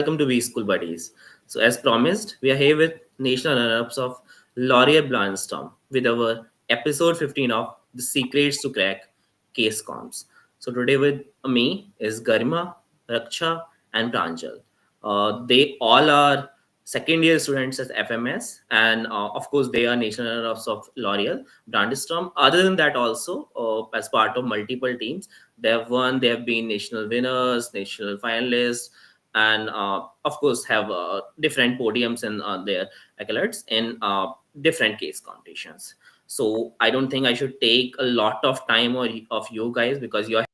welcome to Bschool Buddies. So, as promised, we are here with national runners of Laurier Brandstorm with our episode 15 of The Secrets to Crack Case Comps. So, today with me is Garima, Raksha, and Pranjal. They all are second year students at FMS, and of course, they are national runners of L'Oreal Brandstorm. Other than that, also as part of multiple teams, they have been national winners, national finalists, and of course have different podiums in their accolades in different case competitions. So I don't think I should take a lot of time of you guys, because you're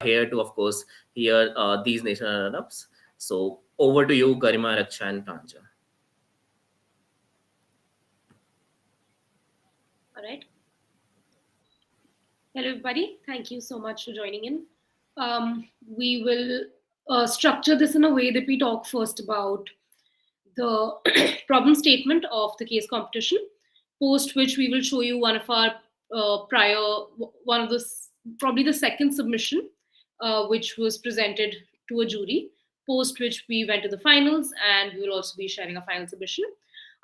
here to of course hear these national run-ups. So over to you, Garima, Raksha, and Pranjal. All right. Hello, everybody. Thank you so much for joining in. We will structure this in a way that we talk first about the problem statement of the case competition, post which we will show you one of our one of the, probably the second submission, which was presented to a jury, post which we went to the finals, and we will also be sharing a final submission.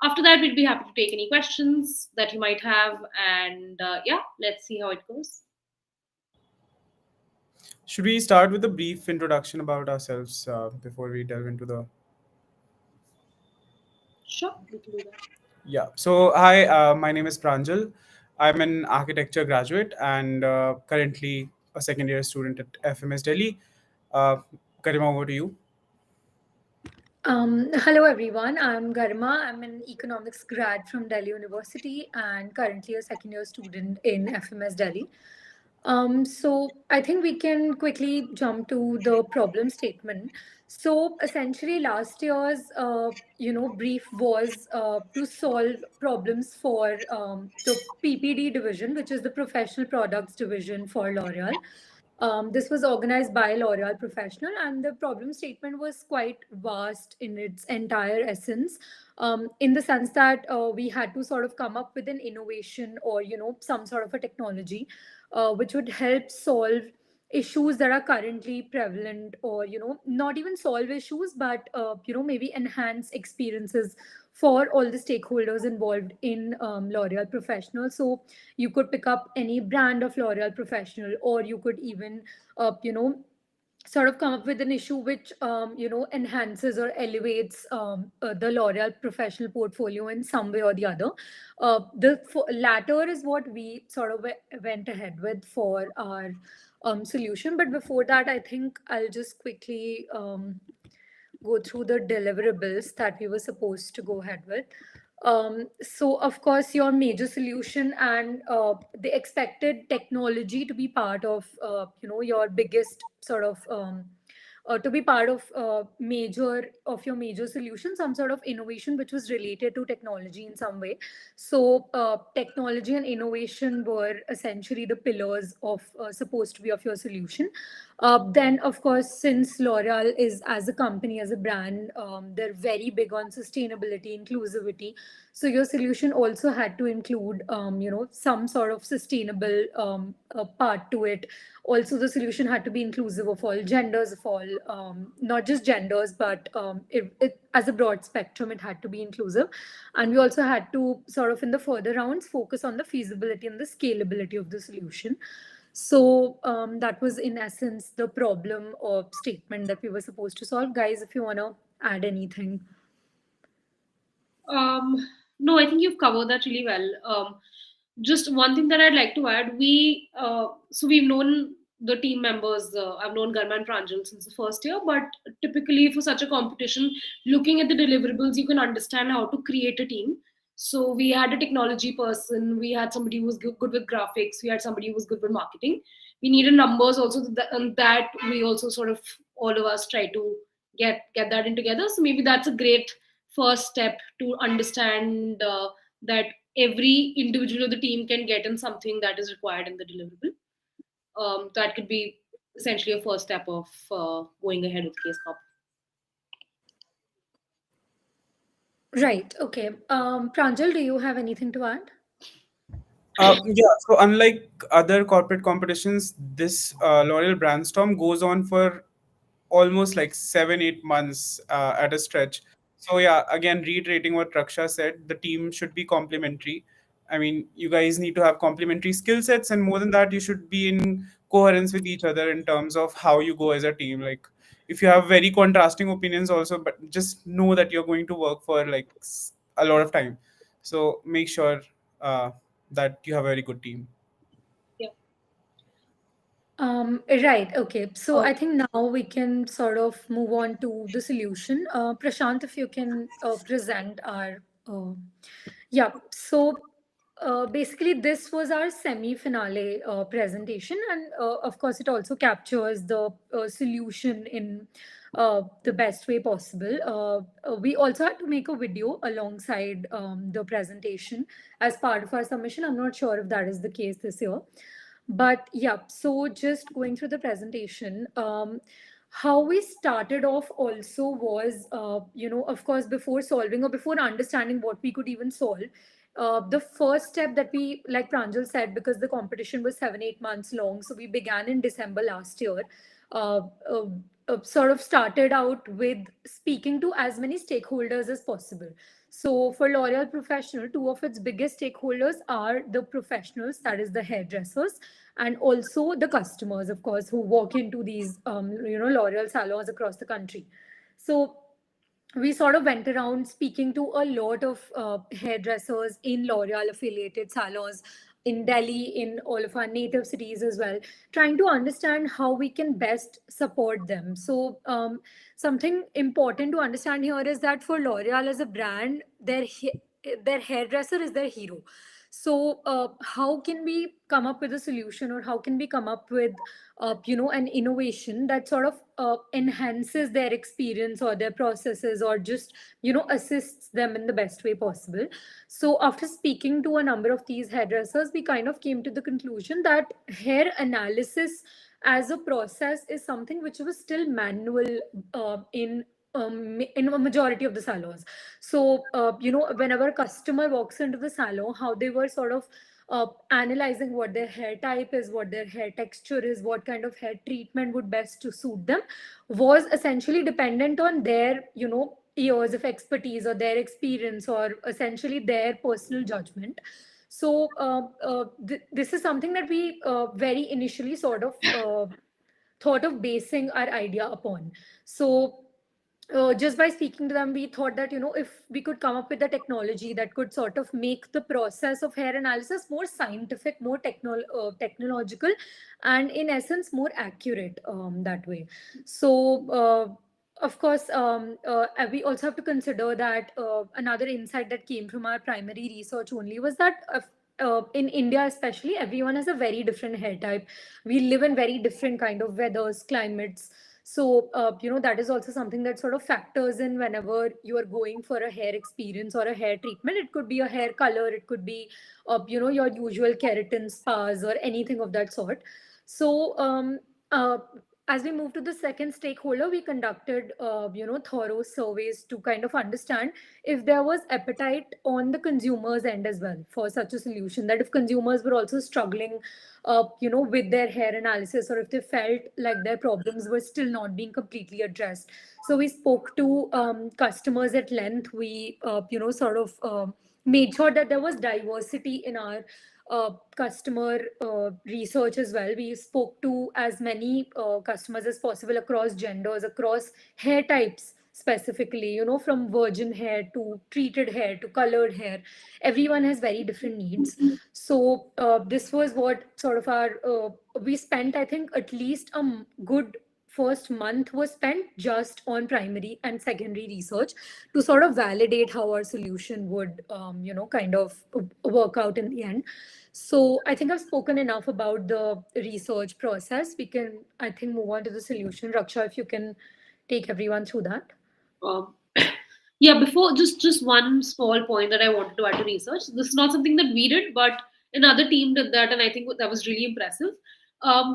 After that, we'd be happy to take any questions that you might have, and yeah, let's see how it goes. Should we start with a brief introduction about ourselves before we delve into the? Sure, we can do that. Yeah. So, hi, my name is Pranjal. I'm an architecture graduate and currently a second year student at FMS Delhi. Uh, Karima, over to you. Hello everyone, I'm Garma. I'm an economics grad from Delhi University and currently a second year student in FMS Delhi. So I think we can quickly jump to the problem statement. So essentially, last year's brief was to solve problems for the PPD division, which is the Professional Products division for L'Oreal. This was organized by L'Oreal Professional, and the problem statement was quite vast in its entire essence, in the sense that we had to sort of come up with an innovation or some sort of a technology which would help solve issues that are currently prevalent, or not even solve issues, but maybe enhance experiences for all the stakeholders involved in L'Oreal Professional. So you could pick up any brand of L'Oreal Professional, or you could even sort of come up with an issue which enhances or elevates the L'Oreal Professional portfolio in some way or the other. The latter is what we sort of went ahead with for our solution. But before that, I think I'll just quickly go through the deliverables that we were supposed to go ahead with. So, of course, your major solution and the expected technology to be part of, your biggest sort of to be part of your major solution, some sort of innovation which was related to technology in some way. So technology and innovation were essentially the pillars of supposed to be of your solution. Then of course, since L'Oreal is, as a company, as a brand, they're very big on sustainability, inclusivity. So your solution also had to include some sort of sustainable part to it. Also, the solution had to be inclusive of all genders, of all, not just genders, but as a broad spectrum, it had to be inclusive. And we also had to sort of, in the further rounds, focus on the feasibility and the scalability of the solution. So that was in essence the problem or statement that we were supposed to solve. Guys, if you want to add anything. No, I think you've covered that really well. Just one thing that I'd like to add: so we've known the team members. I've known Garma and Pranjal since the first year, but typically for such a competition, looking at the deliverables, you can understand how to create a team. So we had a technology person, we had somebody who was good with graphics, we had somebody who was good with marketing. We needed numbers also, and that we also sort of, all of us try to get that in together. So maybe that's a great first step to understand that every individual of the team can get in something that is required in the deliverable. That could be essentially a first step of going ahead with case cop. Right. Okay. Pranjal, do you have anything to add? Yeah. So, unlike other corporate competitions, this L'Oreal Brandstorm goes on for almost like 7-8 months at a stretch. So yeah, again, reiterating what Raksha said, the team should be complementary. I mean, you guys need to have complementary skill sets, and more than that, you should be in coherence with each other in terms of how you go as a team. Like, if you have very contrasting opinions, also, but just know that you're going to work for like a lot of time. So make sure that you have a very good team. Yeah. Right. Okay. So I think now we can sort of move on to the solution. Prashant, if you can present our. Yeah. So basically, this was our semi finale presentation. And of course, it also captures the solution in the best way possible. We also had to make a video alongside the presentation as part of our submission. I'm not sure if that is the case this year. But yeah, so just going through the presentation, how we started off also was, of course, before solving or before understanding what we could even solve, the first step that we, like Pranjal said, because the competition was 7-8 months long, so we began in December last year. Uh, uh, Sort of started out with speaking to as many stakeholders as possible. So for L'Oreal Professional, two of its biggest stakeholders are the professionals, that is the hairdressers, and also the customers, of course, who walk into these, L'Oreal salons across the country. So we sort of went around speaking to a lot of hairdressers in L'Oreal affiliated salons in Delhi, in all of our native cities as well, trying to understand how we can best support them. So, something important to understand here is that for L'Oreal as a brand, their hairdresser is their hero. So, how can we come up with a solution, or how can we come up with, an innovation that sort of enhances their experience or their processes, or just, assists them in the best way possible? So, after speaking to a number of these hairdressers, we kind of came to the conclusion that hair analysis as a process is something which was still manual in a majority of the salons. So, whenever a customer walks into the salon, how they were sort of analyzing what their hair type is, what their hair texture is, what kind of hair treatment would best to suit them, was essentially dependent on their, years of expertise or their experience, or essentially their personal judgment. So, this is something that we very initially sort of thought of basing our idea upon. So, just by speaking to them, we thought that, if we could come up with a technology that could sort of make the process of hair analysis more scientific, more technological, and in essence more accurate, that way. So, of course, we also have to consider that another insight that came from our primary research only was that, in India especially, everyone has a very different hair type. We live in very different kind of weathers, climates. So, that is also something that sort of factors in whenever you are going for a hair experience or a hair treatment. It could be a hair color, it could be, your usual keratin spas or anything of that sort. So, uh, as we move to the second stakeholder, we conducted, thorough surveys to kind of understand if there was appetite on the consumer's end as well for such a solution. That if consumers were also struggling, with their hair analysis, or if they felt like their problems were still not being completely addressed. So we spoke to customers at length. We, sort of made sure that there was diversity in our customer research as well. We spoke to as many customers as possible across genders, across hair types specifically, from virgin hair to treated hair to colored hair. Everyone has very different needs. So, this was what sort of our, we spent, I think, at least good first month was spent just on primary and secondary research to sort of validate how our solution would, kind of work out in the end. So I think I've spoken enough about the research process. We can, I think, move on to the solution. Raksha, if you can take everyone through that. Um, yeah, before, just one small point that I wanted to add to research. This is not something that we did, but another team did that, and I think that was really impressive.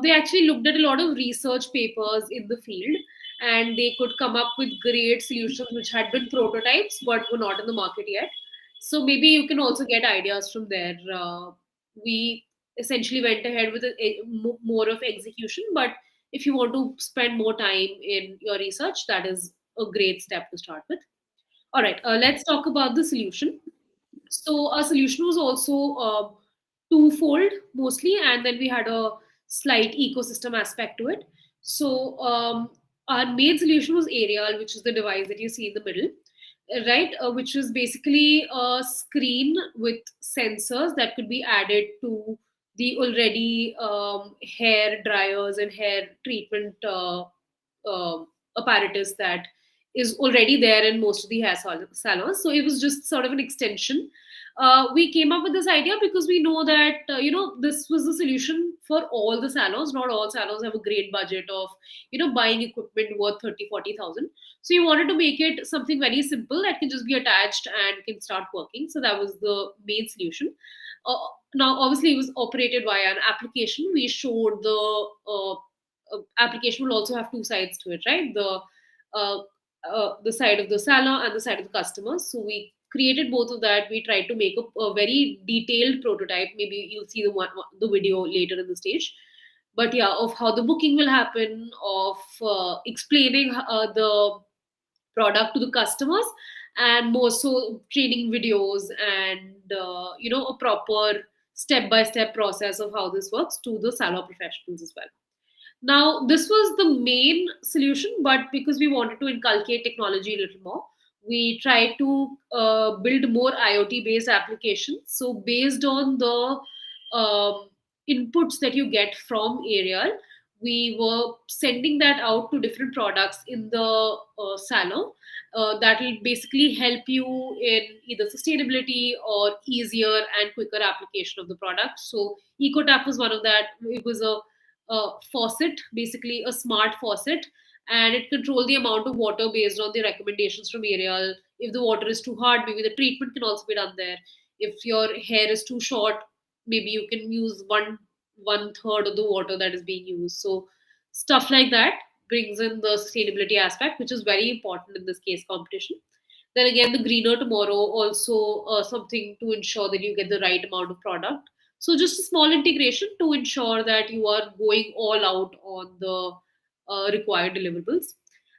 They actually looked at a lot of research papers in the field, and they could come up with great solutions which had been prototypes but were not in the market yet. So maybe you can also get ideas from there. We essentially went ahead with more of execution, but if you want to spend more time in your research, that is a great step to start with. All right, let's talk about the solution. So our solution was also twofold mostly, and then we had a slight ecosystem aspect to it. So our main solution was Aerial, which is the device that you see in the middle, right? Which is basically a screen with sensors that could be added to the already hair dryers and hair treatment apparatus that is already there in most of the hair salons. So it was just sort of an extension. We came up with this idea because we know that this was the solution for all the salons. Not all salons have a great budget of buying equipment worth 30,000, 40,000. So you wanted to make it something very simple that can just be attached and can start working. So that was the main solution. Uh, Now, obviously, it was operated via an application. We showed application will also have two sides to it, right? Uh, the side of the seller and the side of the customers. So we created both of that. We tried to make a very detailed prototype. Maybe you'll see the video later in the stage. But yeah, of how the booking will happen, of explaining the product to the customers, and more so training videos and a proper step by step process of how this works to the salon professionals as well. Now, this was the main solution, but because we wanted to inculcate technology a little more, we tried to build more IoT based applications. So, based on the inputs that you get from Ariel, we were sending that out to different products in the salon that will basically help you in either sustainability or easier and quicker application of the product. So, EcoTap was one of that. It was a faucet, basically a smart faucet, and it controls the amount of water based on the recommendations from Ariel. If the water is too hard, maybe the treatment can also be done there. If your hair is too short, maybe you can use one third of the water that is being used. So stuff like that brings in the sustainability aspect, which is very important in this case competition. Then again, the greener tomorrow also something to ensure that you get the right amount of product. So just a small integration to ensure that you are going all out on the required deliverables.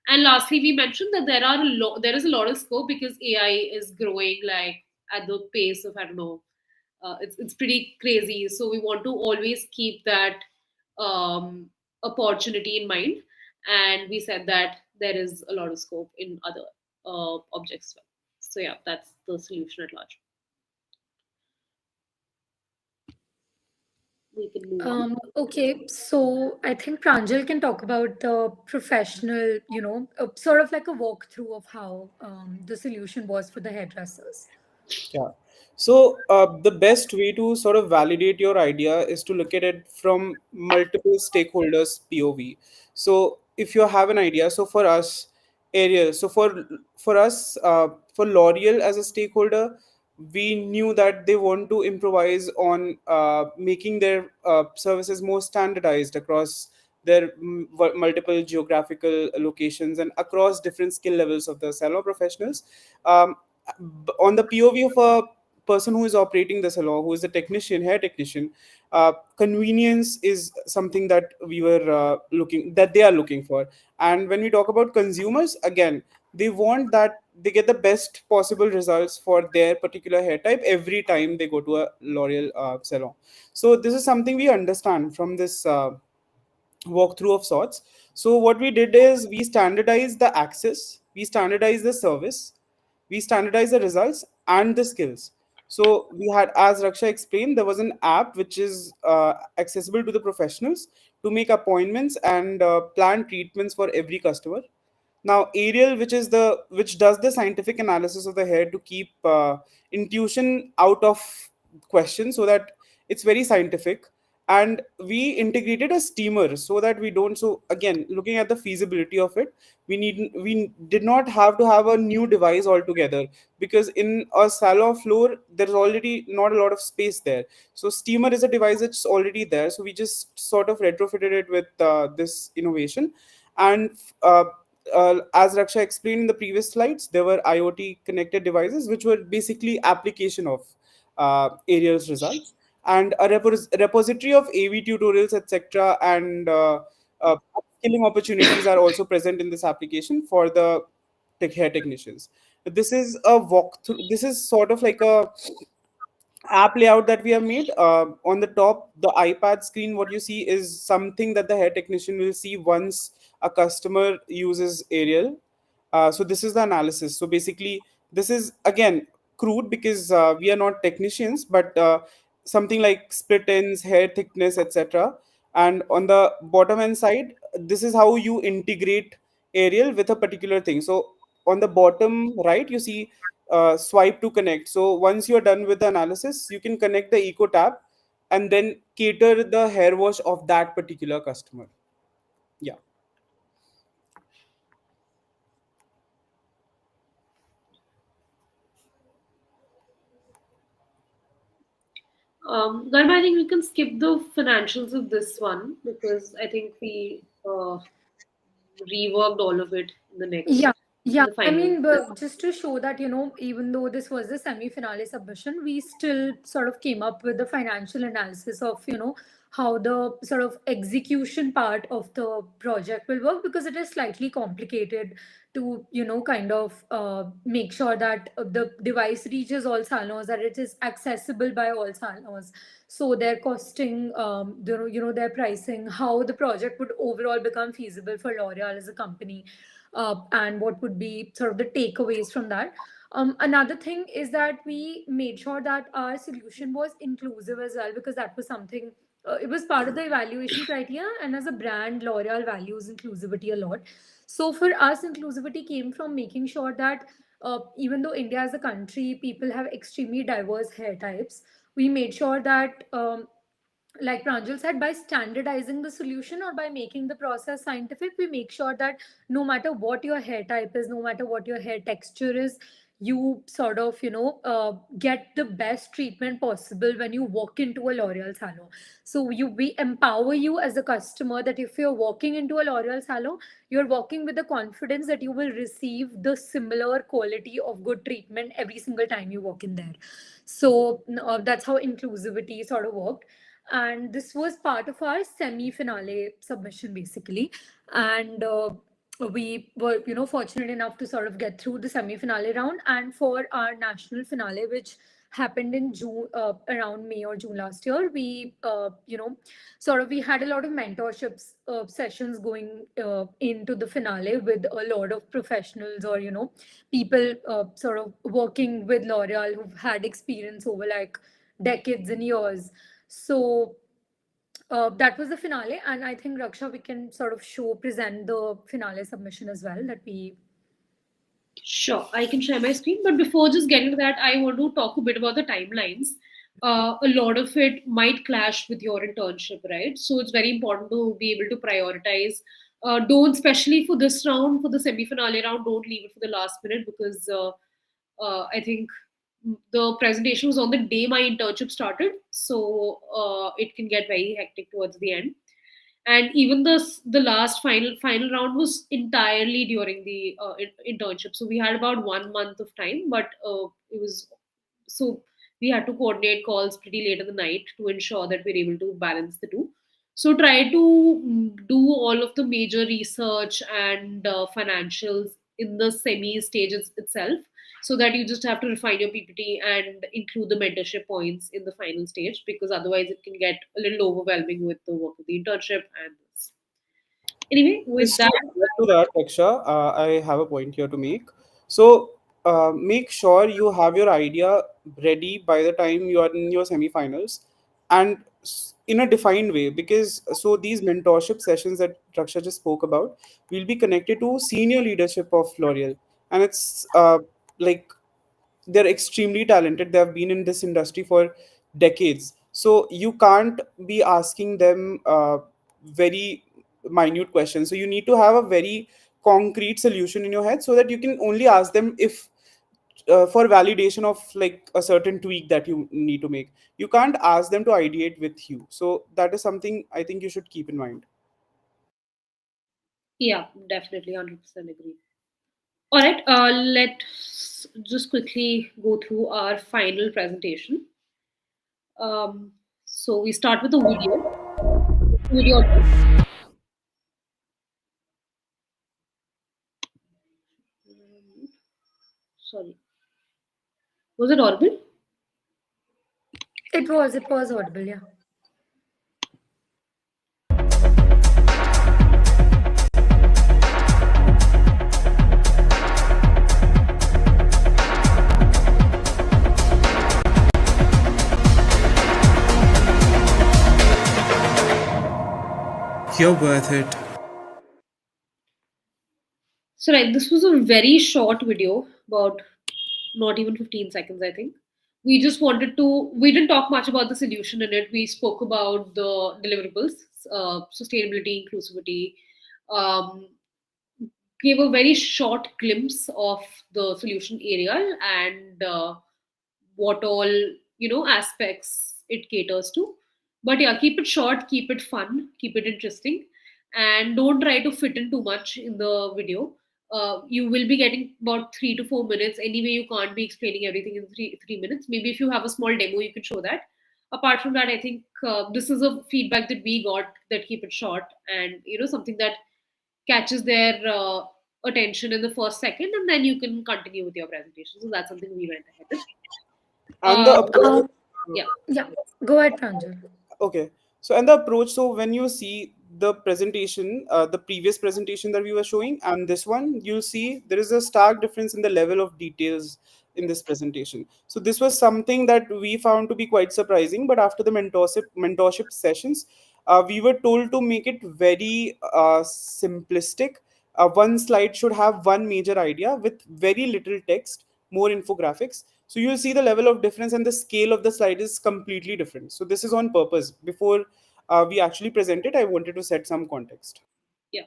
And lastly, we mentioned that there is a lot of scope because AI is growing like at the pace of, I don't know, it's pretty crazy. So we want to always keep that opportunity in mind. And we said that there is a lot of scope in other objects as well. So yeah, that's the solution at large. We can move on. Okay, so I think Pranjal can talk about the professional, sort of like a walkthrough of how the solution was for the hairdressers. Yeah. So the best way to sort of validate your idea is to look at it from multiple stakeholders' POV. So if you have an idea, so for us, Ariel, so for us, for L'Oreal as a stakeholder, we knew that they want to improvise on making their services more standardized across their multiple geographical locations and across different skill levels of the salon professionals. Um, on the POV of a person who is operating the salon, who is a technician, hair technician, convenience is something that they are looking for. And when we talk about consumers, again, they want that they get the best possible results for their particular hair type every time they go to a L'Oreal salon. So this is something we understand from this walkthrough of sorts. So what we did is we standardized the access, we standardized the service, we standardized the results and the skills. So we had, as Raksha explained, there was an app which is accessible to the professionals to make appointments and plan treatments for every customer. Now Ariel, which does the scientific analysis of the hair to keep intuition out of question, so that it's very scientific. And we integrated a steamer so that we don't, so again, looking at the feasibility of it, we did not have to have a new device altogether, because in a salon floor there's already not a lot of space there. So steamer is a device that's already there, so we just sort of retrofitted it with this innovation. And as Raksha explained in the previous slides, there were IoT connected devices which were basically application of Ariel's results, and a repository of AV tutorials, etc., and Skilling opportunities are also present in this application for the hair technicians. This is a walkthrough. This is sort of like a app layout that we have made. On the top, the iPad screen, what you see is something that the hair technician will see once a customer uses Ariel. So this is the analysis. So basically, this is again crude because we are not technicians, but something like split ends, hair thickness, etc. And on the bottom end side, this is how you integrate Ariel with a particular thing. So on the bottom right, you see swipe to connect. So once you're done with the analysis, you can connect the Eco tab and then cater the hair wash of that particular customer. Yeah. Garma, I think we can skip the financials of this one because I think we reworked all of it in the Yeah, next, in yeah. the I final. mean, but just to show that, even though this was the semi-finale submission, we still sort of came up with the financial analysis of, how the sort of execution part of the project will work, because it is slightly complicated to, kind of make sure that the device reaches all salons, that it is accessible by all salons. So their costing, their pricing, how the project would overall become feasible for L'Oreal as a company, and what would be sort of the takeaways from that. Another thing is that we made sure that our solution was inclusive as well, because that was something, it was part of the evaluation criteria, and as a brand, L'Oreal values inclusivity a lot. So for us, inclusivity came from making sure that even though India as a country, people have extremely diverse hair types, we made sure that like Pranjal said, by standardizing the solution or by making the process scientific, we make sure that no matter what your hair type is, no matter what your hair texture is, you sort of, get the best treatment possible when you walk into a L'Oreal salon. So we empower you as a customer that if you're walking into a L'Oreal salon, you're walking with the confidence that you will receive the similar quality of good treatment every single time you walk in there. So that's how inclusivity sort of worked, and this was part of our semi-finale submission basically. And we were, fortunate enough to sort of get through the semi-finale round, and for our national finale, which happened in June, around May or June last year, we sort of we had a lot of mentorships sessions going into the finale with a lot of professionals, or people sort of working with L'Oreal who've had experience over like decades and years. So that was the finale, and I think Raksha, we can sort of present the finale submission as well. That we Sure, I can share my screen. But before just getting to that, I want to talk a bit about the timelines. A lot of it might clash with your internship, right? So it's very important to be able to prioritize. Don't, especially for this round, for the semi-finale round, don't leave it for the last minute because I think the presentation was on the day my internship started, so it can get very hectic towards the end. And even the last final round was entirely during the internship, so we had about 1 month of time, but it was so we had to coordinate calls pretty late in the night to ensure that we're able to balance the two. So try to do all of the major research and financials in the semi stages itself, so that you just have to refine your PPT and include the mentorship points in the final stage, because otherwise it can get a little overwhelming with the work of the internship and this. Anyway, with Just to that, add to that, Raksha, I have a point here to make. So, make sure you have your idea ready by the time you are in your semifinals, and in a defined way. Because so these mentorship sessions that Raksha just spoke about will be connected to senior leadership of L'Oreal, and it's like they're extremely talented. They have been in this industry for decades, so you can't be asking them very minute questions. So you need to have a very concrete solution in your head, so that you can only ask them if for validation of like a certain tweak that you need to make. You can't ask them to ideate with you. So that is something I think you should keep in mind. yeah, definitely 100% agree. All right, let's just quickly go through our final presentation. Um, so we start with the video. Video. Sorry, was it audible? It was audible, yeah. You're worth it. So right, this was a very short video, about not even 15 seconds, I think. We just wanted to, we didn't talk much about the solution in it. We spoke about the deliverables, sustainability, inclusivity, um, gave a very short glimpse of the solution area and what all aspects it caters to. But yeah, keep it short, keep it fun, keep it interesting, and don't try to fit in too much in the video. You will be getting about 3 to 4 minutes anyway. You can't be explaining everything in three minutes. Maybe if you have a small demo you can show that. Apart from that, I think this is a feedback that we got, that keep it short and something that catches their attention in the first second, and then you can continue with your presentation. So that's something we went ahead with. And the Uh, approach. yeah, Yeah. Go ahead, Pranjal. Okay. So, and the approach, so when you see the presentation, the previous presentation that we were showing and this one, you'll see there is a stark difference in the level of details in this presentation. So this was something that we found to be quite surprising, but after the mentorship sessions, we were told to make it very simplistic. One slide should have one major idea with very little text, more infographics. So you'll see the level of difference and the scale of the slide is completely different. So this is on purpose. Before we actually present it, I wanted to set some context. yeah,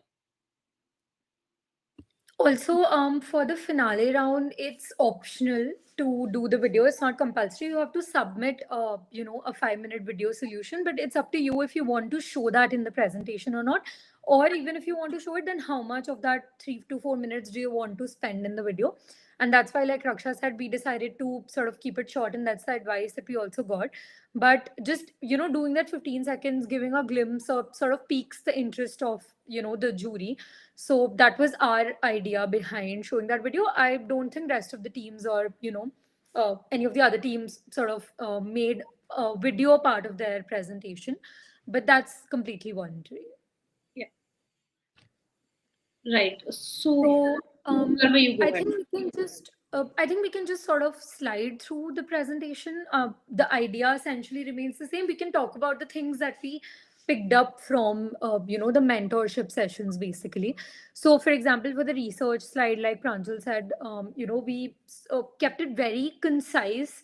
Also, for the finale round, it's optional to do the video. It's not compulsory. You have to submit, a 5-minute video solution, but it's up to you if you want to show that in the presentation or not. Or even if you want to show it, then how much of that 3 to 4 minutes do you want to spend in the video? And that's why, like Raksha said, we decided to sort of keep it short, and that's the advice that we also got. But just doing that 15 seconds, giving a glimpse of, sort of piques the interest of the jury. So that was our idea behind showing that video. I don't think rest of the teams, or any of the other teams, sort of made a video part of their presentation, but that's completely voluntary. yeah. Right. So, So Karma, you go I ahead. think we can just I think we can just sort of slide through the presentation. The idea essentially remains the same. We can talk about the things that we picked up from the mentorship sessions, basically. So, for example, for the research slide, like Pranjal said, we kept it very concise.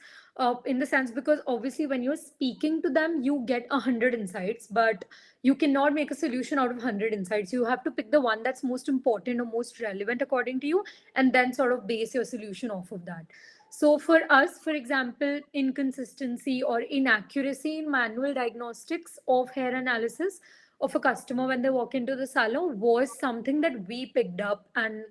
In the sense, because obviously when you're speaking to them you get 100 insights, but you cannot make a solution out of 100 insights. You have to pick the one that's most important or most relevant according to you, and then sort of base your solution off of that. So for us, for example, inconsistency or inaccuracy in manual diagnostics of hair analysis of a customer when they walk into the salon was something that we picked up, and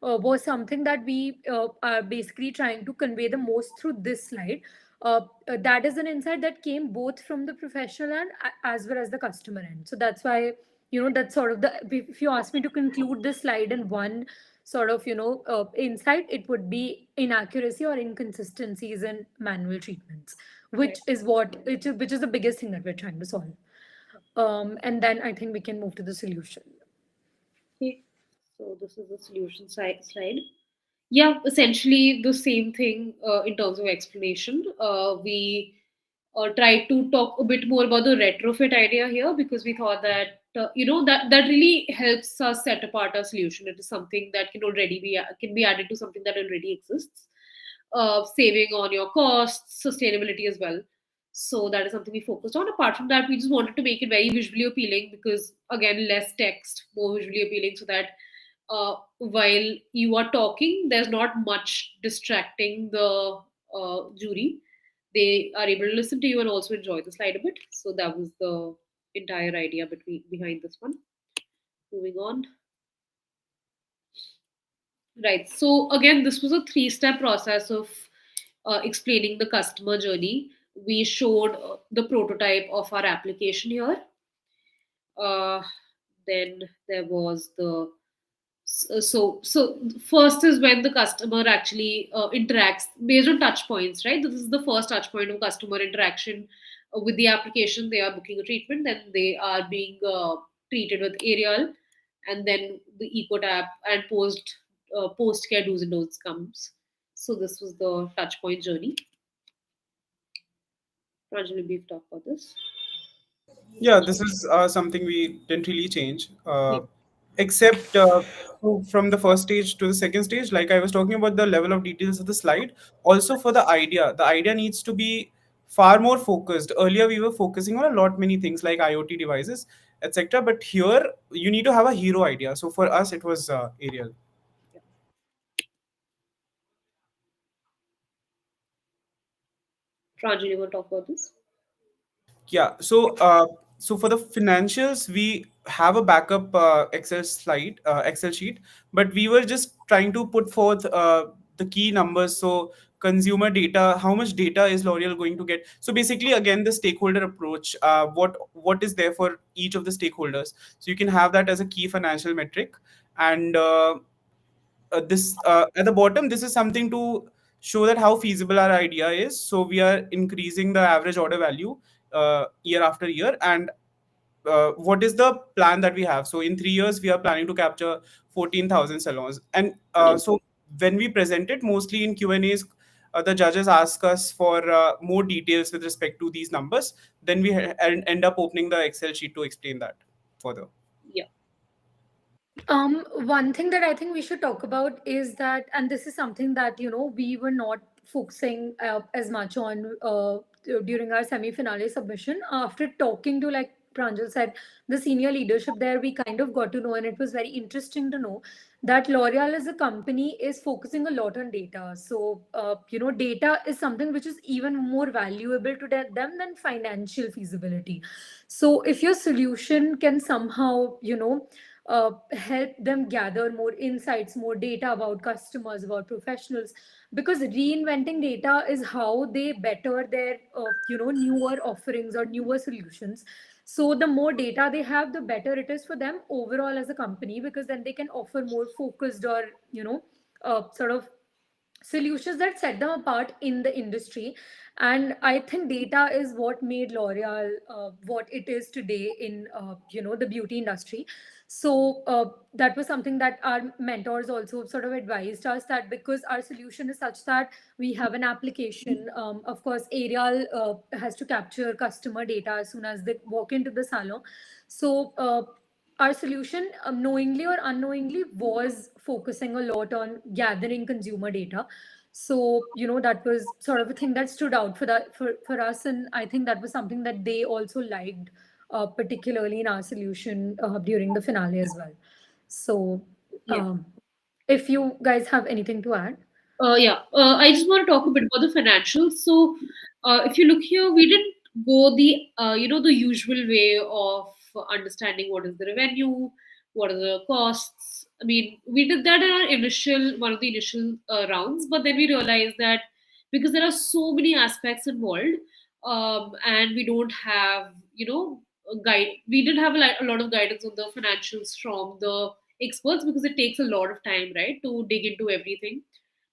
was something that we are basically trying to convey the most through this slide. That is an insight that came both from the professional end as well as the customer end. So that's why, that's sort of the, if you ask me to conclude this slide in one sort of, insight, it would be inaccuracy or inconsistencies in manual treatments, Right. which is the biggest thing that we're trying to solve. And then I think we can move to the solution. Okay. So this is the solution slide. Yeah, essentially the same thing in terms of explanation. We tried to talk a bit more about the retrofit idea here, because we thought that that really helps us set apart our solution. It is something that can be added to something that already exists, saving on your costs, sustainability as well. So that is something we focused on. Apart from that, we just wanted to make it very visually appealing, because again, less text, more visually appealing, so that while you are talking, there's not much distracting the jury. They are able to listen to you and also enjoy the slide a bit. So that was the entire idea behind this one. Moving on. Right. So again, this was a three-step process of explaining the customer journey. We showed the prototype of our application here. Uh, then there was the So first is when the customer actually interacts based on touch points, right? This is the first touch point of customer interaction with the application. They are booking a treatment, then they are being treated with aerial, and then the eco tap and post care do's and don'ts comes. So this was the touch point journey. Pranjali, we've talked about this. Yeah, this is something we didn't really change, Yeah. except from the first stage to the second stage. Like I was talking about the level of details of the slide. Also, for the idea needs to be far more focused. Earlier, we were focusing on a lot many things like IoT devices, etc. But here, you need to have a hero idea. So for us, it was Ariel. Pranjali, you want to talk about this? Yeah. So for the financials, we have a backup Excel sheet, but we were just trying to put forth the key numbers. So consumer data, how much data is L'Oreal going to get? So basically, again, the stakeholder approach. What is there for each of the stakeholders? So you can have that as a key financial metric, and this at the bottom, this is something to show that how feasible our idea is. So we are increasing the average order value year after year, and what is the plan that we have? So in 3 years, we are planning to capture 14,000 salons. And so when we present it, mostly in Q&As, the judges ask us for more details with respect to these numbers. Then we end up opening the Excel sheet to explain that further. Yeah. One thing that I think we should talk about is that, and this is something that we were not focusing as much on during our semi-finale submission. After talking to, like Pranjal said, the senior leadership there, we kind of got to know, and it was very interesting to know that L'Oreal as a company is focusing a lot on data. So, data is something which is even more valuable to them than financial feasibility. So, if your solution can somehow, help them gather more insights, more data about customers, about professionals, because reinventing data is how they better their, newer offerings or newer solutions. So the more data they have, the better it is for them overall as a company, because then they can offer more focused or, sort of solutions that set them apart in the industry. And I think data is what made L'Oreal what it is today in the beauty industry. So that was something that our mentors also sort of advised us, that because our solution is such that we have an application, of course Ariel has to capture customer data as soon as they walk into the salon. So our solution, knowingly or unknowingly, was focusing a lot on gathering consumer data. So that was sort of a thing that stood out for us, and I think that was something that they also liked, particularly in our solution during the finale as well. So Yeah. if you guys have anything to add. Yeah, I just want to talk a bit about the financials. So, if you look here, we didn't go the the usual way of understanding what is the revenue, what are the costs. I mean, we did that in our initial one of the initial rounds, but then we realized that because there are so many aspects involved, and we don't have a guide. We didn't have a lot of guidance on the financials from the experts because it takes a lot of time, right, to dig into everything.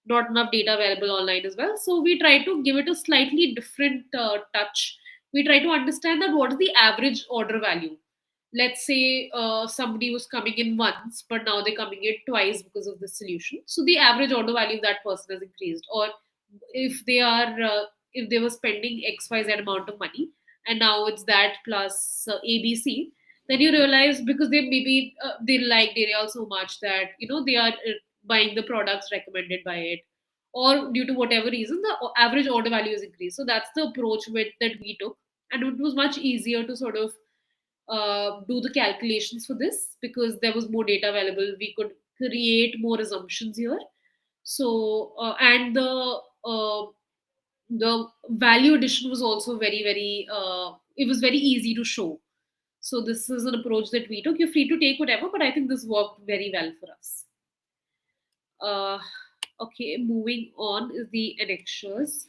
Not enough data available online as well. So we try to give it a slightly different touch. We try to understand that what is the average order value. Let's say somebody was coming in once, but now they're coming in twice because of this solution. So the average order value of that person has increased. Or if they are if they were spending XYZ amount of money, and now it's that plus ABC, then you realize because they maybe they like Darial so much that they are buying the products recommended by it, or due to whatever reason the average order value is increased. So that's the approach that we took, and it was much easier to sort of do the calculations for this because there was more data available. We could create more assumptions here. So and the value addition was also very it was very easy to show. So this is an approach that we took. You're free to take whatever, but I think this worked very well for us. uh, okay, moving on is the annexures.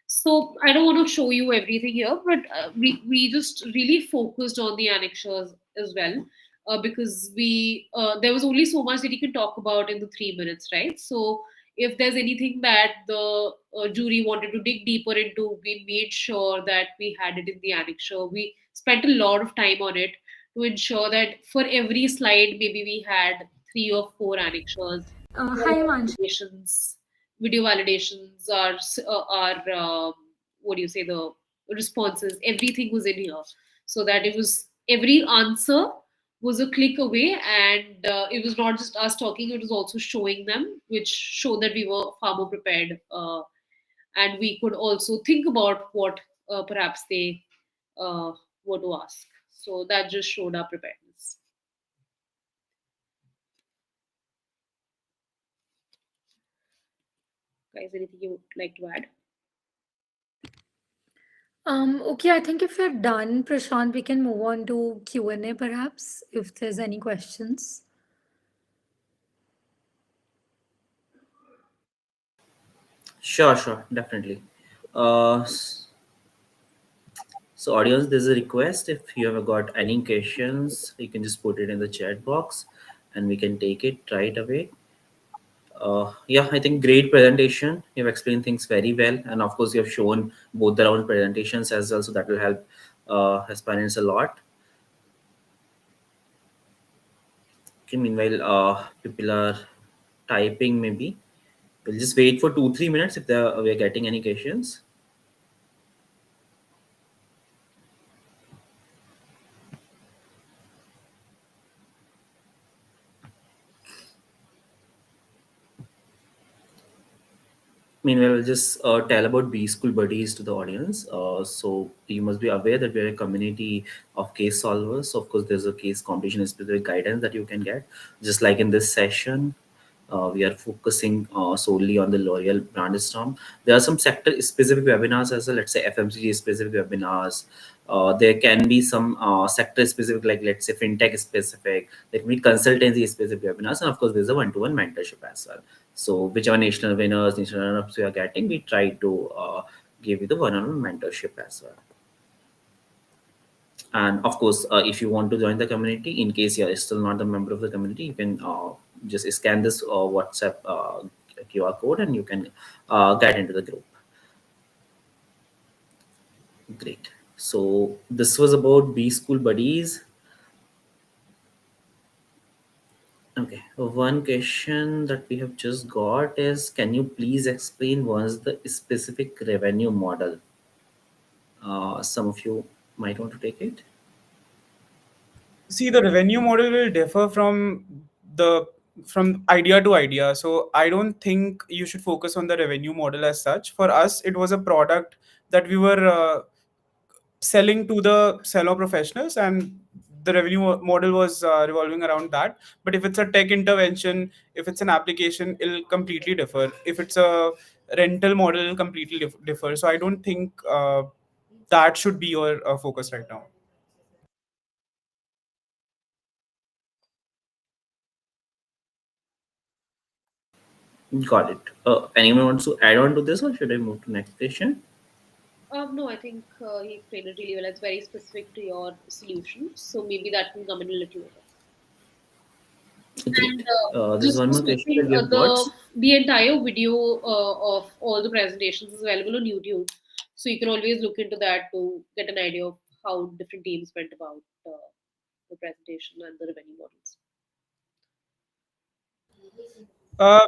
So I don't want to show you everything here, but we just really focused on the annexures as well. because we there was only so much that you can talk about in the 3 minutes, right? So if there's anything that the jury wanted to dig deeper into, we made sure that we had it in the annexure. We spent a lot of time on it to ensure that for every slide, maybe we had three or four annexures. Hi, Mansh. Validations, video validations, our what do you say, the responses, everything was in here, so that it was every answer was a click away, and it was not just us talking; it was also showing them, which showed that we were far more prepared, and we could also think about what perhaps they uh, were to ask. So that just showed our preparedness. Guys, anything you would like to add? Okay, I think if you're done, Prashant, we can move on to Q&A perhaps, if there's any questions. Sure, definitely. Uh, s- so, audience, there's a request. If you have got any questions, you can just put it in the chat box, and we can take it right away. Yeah, I think great presentation. You've explained things very well, and of course, you have shown both the round presentations as well, so that will help aspirants a lot. Okay, meanwhile, people are typing. Maybe we'll just wait for 2-3 minutes if we are getting any questions. Meanwhile, we'll just tell about B School Buddies to the audience. So you must be aware that we're a community of case solvers. So of course, there's a case competition specific guidance that you can get. Just like in this session, we are focusing solely on the L'Oreal Brandstorm. There are some sector specific webinars as well. Let's say FMCG specific webinars. There can be some sector specific, like let's say fintech specific. There can be consultancy specific webinars, and of course, there's a one-to-one mentorship as well. So whichever national winners, national runners we are getting, we try to give you the one-on-one mentorship as well. And of course, if you want to join the community, in case you are still not a member of the community, you can just scan this WhatsApp QR code, and you can get into the group. Great. So this was about B School Buddies. Okay, one question that we have just got is, can you please explain what's the specific revenue model? Some of you might want to take it. See, the revenue model will differ the from idea to idea. So I don't think you should focus on the revenue model as such. For us, it was a product that we were selling to the seller professionals, and the revenue model was revolving around that. But if it's a tech intervention, if it's an application, it'll completely differ. If it's a rental model, it'll completely differ. So I don't think that should be your focus right now. Got it. Anyone wants to add on to this, or should I move to next question? No, I think he explained it really well. It's very specific to your solution, so maybe that can come in a little later. And Great. There's just one more question that posting we have got. the entire video of all the presentations is available on YouTube, so you can always look into that to get an idea of how different teams went about the presentation and the revenue models. Uh,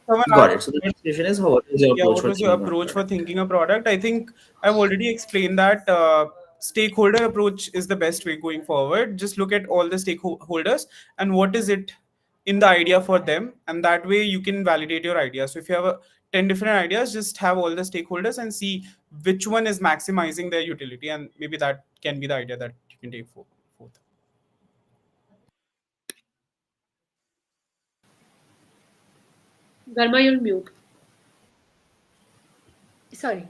Someone Got it. asked, So the next question is, what is your yeah, approach what for was your thinking of approach for product? thinking a product? I think I've already explained that stakeholder approach is the best way going forward. Just look at all the stakeholders and what is it in the idea for them, and that way you can validate your idea. So if you have 10 different ideas, just have all the stakeholders and see which one is maximizing their utility, and maybe that can be the idea that you can take forth. Garma, you're mute. Sorry.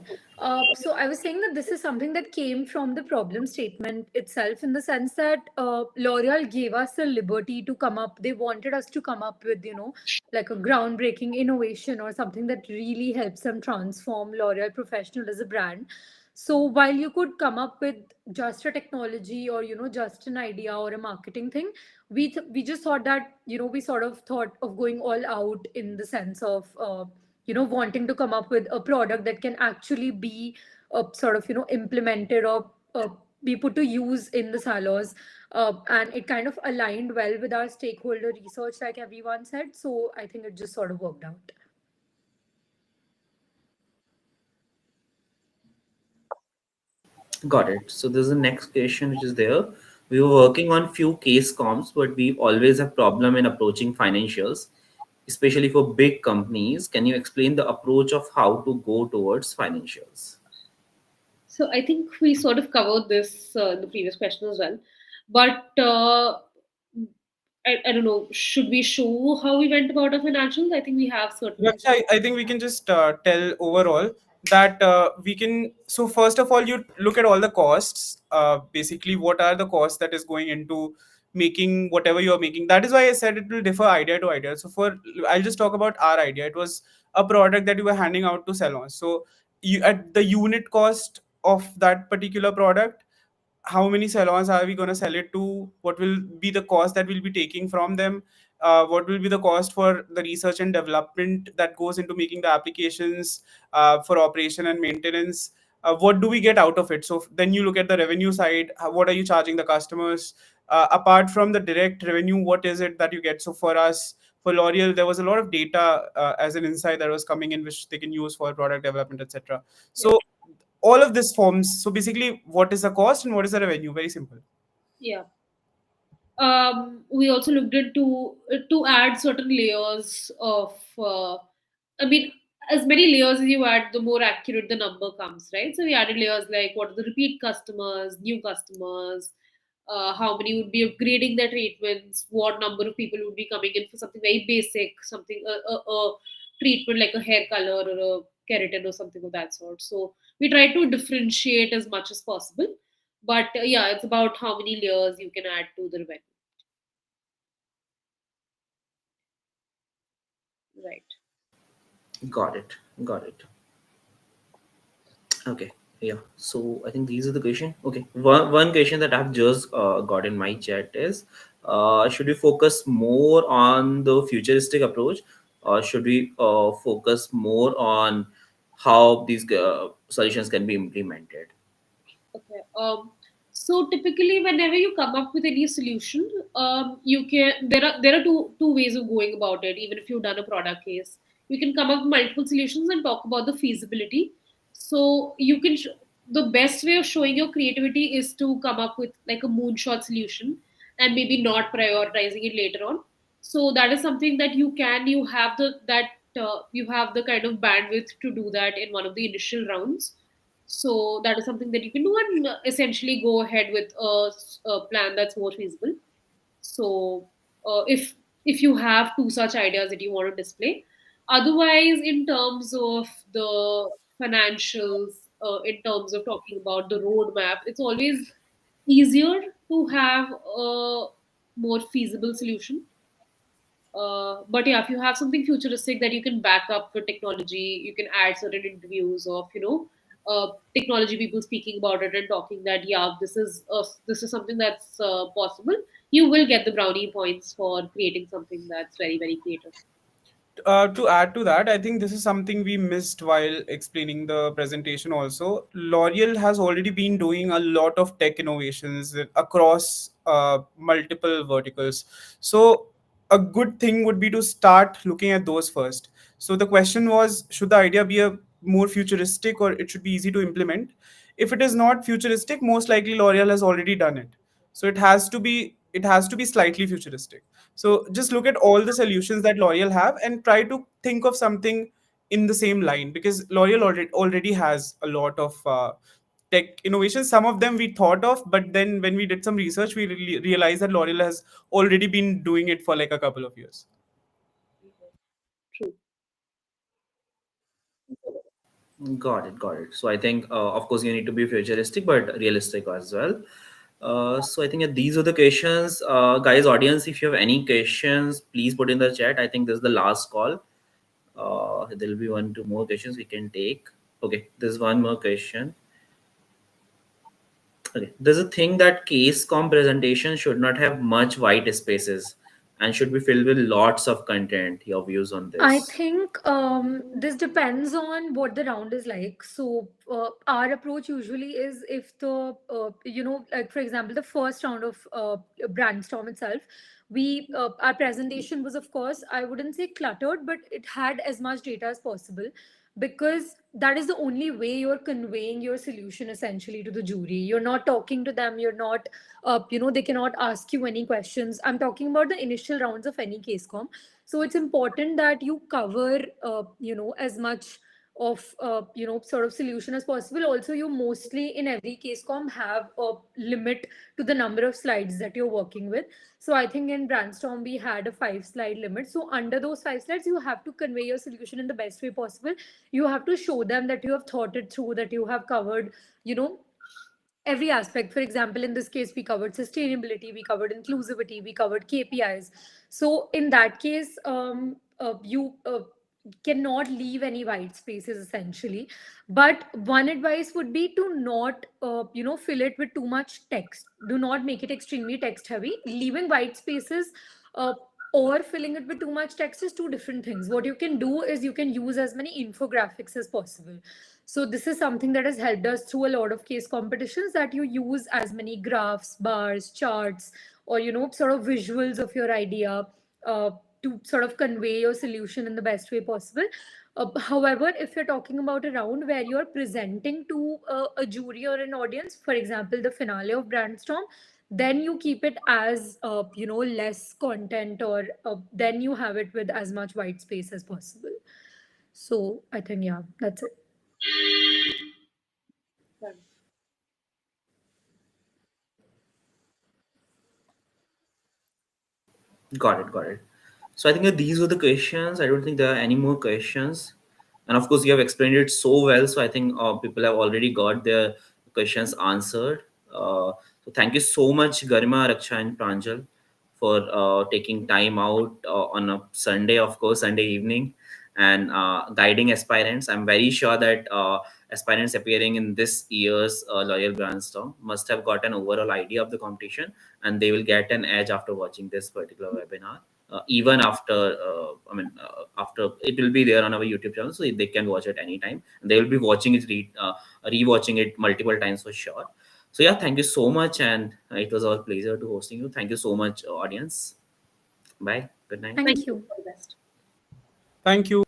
So I was saying that this is something that came from the problem statement itself, in the sense that L'Oreal gave us the liberty to come up. They wanted us to come up with, like a groundbreaking innovation or something that really helps them transform L'Oreal Professional as a brand. So while you could come up with just a technology or just an idea or a marketing thing, we just thought that we sort of thought of going all out in the sense of wanting to come up with a product that can actually be sort of implemented or be put to use in the silos. And it kind of aligned well with our stakeholder research, like everyone said. So I think it just sort of worked out. Got it. So there's the next question which is there. We were working on few case comps, but we always have problem in approaching financials, especially for big companies. Can you explain the approach of how to go towards financials? So I think we sort of covered this in the previous question as well. But I don't know, should we show how we went about our financials? I think we have certain things. Raksha, I think we can just tell overall that we can. So first of all, you look at all the costs. Basically, what are the costs that is going into making whatever you are making? That is why I said it will differ idea to idea. So I'll just talk about our idea. It was a product that you were handing out to salons. So you at the unit cost of that particular product, how many salons are we going to sell it to, what will be the cost that we'll be taking from them, what will be the cost for the research and development that goes into making the applications, for operation and maintenance, what do we get out of it. So then you look at the revenue side, what are you charging the customers, apart from the direct revenue, what is it that you get. So for us, for L'Oreal, there was a lot of data as an insight that was coming in, which they can use for product development, etc. Yeah. So all of this forms, so basically what is the cost and what is the revenue, very simple. Yeah. We also looked into to add certain layers of. I mean, as many layers as you add, the more accurate the number comes, right? So we added layers like what are the repeat customers, new customers, how many would be upgrading their treatments, what number of people would be coming in for something very basic, something a treatment like a hair color or a keratin or something of that sort. So we try to differentiate as much as possible. But yeah, it's about how many layers you can add to the revenue. Right. Got it. Got it. Okay. Yeah. So I think these are the question. Okay. One question that I've just got in my chat is, should we focus more on the futuristic approach, or should we focus more on how these solutions can be implemented? Okay. So typically, whenever you come up with any solution, you can there are two ways of going about it. Even if you've done a product case, you can come up with multiple solutions and talk about the feasibility. So you can the best way of showing your creativity is to come up with like a moonshot solution and maybe not prioritizing it later on. So that is something that you have you have the kind of bandwidth to do that in one of the initial rounds. So that is something that you can do and essentially go ahead with a plan that's more feasible. So if you have two such ideas that you want to display, otherwise in terms of the financials, in terms of talking about the roadmap, it's always easier to have a more feasible solution. But yeah, if you have something futuristic that you can back up with technology, you can add certain interviews of technology people speaking about it and talking that yeah, this is something that's possible. You will get the brownie points for creating something that's very very creative. To add to that, I think this is something we missed while explaining the presentation also. L'Oreal has already been doing a lot of tech innovations across multiple verticals. So, a good thing would be to start looking at those first. So, the question was, should the idea be a more futuristic or it should be easy to implement? If it is not futuristic, most likely L'Oreal has already done it. So it has to be slightly futuristic. So just look at all the solutions that L'Oreal have and try to think of something in the same line, because L'Oreal already has a lot of tech innovations. Some of them we thought of, but then when we did some research, we really realized that L'Oreal has already been doing it for like a couple of years. True. Got it. Got it. So I think, of course, you need to be futuristic, but realistic as well. So I think these are the questions, guys. Audience, if you have any questions, please put in the chat. I think this is the last call. There will be one, two more questions we can take. Okay, there's one more question. Okay. There's a thing that case com presentation should not have much white spaces and should be filled with lots of content. Your views on I this? think this depends on what the round is like. So our approach usually is if the like for example the first round of Brandstorm itself, we our presentation was, of course, I wouldn't say cluttered, but it had as much data as possible, because that is the only way you're conveying your solution essentially to the jury. You're not talking to them. You're not they cannot ask you any questions. I'm talking about the initial rounds of any case com. So it's important that you cover as much of sort of solution as possible. Also, you mostly in every case com have a limit to the number of slides that you're working with. So I think in Brandstorm we had a 5 slide limit. So under those 5 slides you have to convey your solution in the best way possible. You have to show them that you have thought it through, that you have covered you know every aspect. For example, in this case, we covered sustainability, we covered inclusivity, we covered KPIs. So in that case, you cannot leave any white spaces essentially. But one advice would be to not fill it with too much text. Do not make it extremely text heavy. Leaving white spaces uh, or filling it with too much text is two different things. What you can do is you can use as many infographics as possible. So this is something that has helped us through a lot of case competitions, that you use as many graphs, bars, charts, or sort of visuals of your idea uh, to sort of convey your solution in the best way possible. However, if you're talking about a round where you're presenting to a jury or an audience, for example, the finale of Brandstorm, then you keep it as less content, or then you have it with as much white space as possible. So I think, yeah, that's it. Got it. Got it. So I think that these were the questions. I don't think there are any more questions. And of course, you have explained it so well. So I think people have already got their questions answered. So thank you so much, Garima, Raksha, and Pranjal, for taking time out on a Sunday, of course, Sunday evening, and guiding aspirants. I'm very sure that aspirants appearing in this year's Loyal Brandstorm must have got an overall idea of the competition, and they will get an edge after watching this particular webinar. Even after, after it will be there on our YouTube channel, so they can watch it anytime. They will be watching it, rewatching it multiple times for sure. So yeah, thank you so much, and it was our pleasure to hosting you. Thank you so much, audience. Bye. Good night. Thank Thank you. you. All the best. Thank you.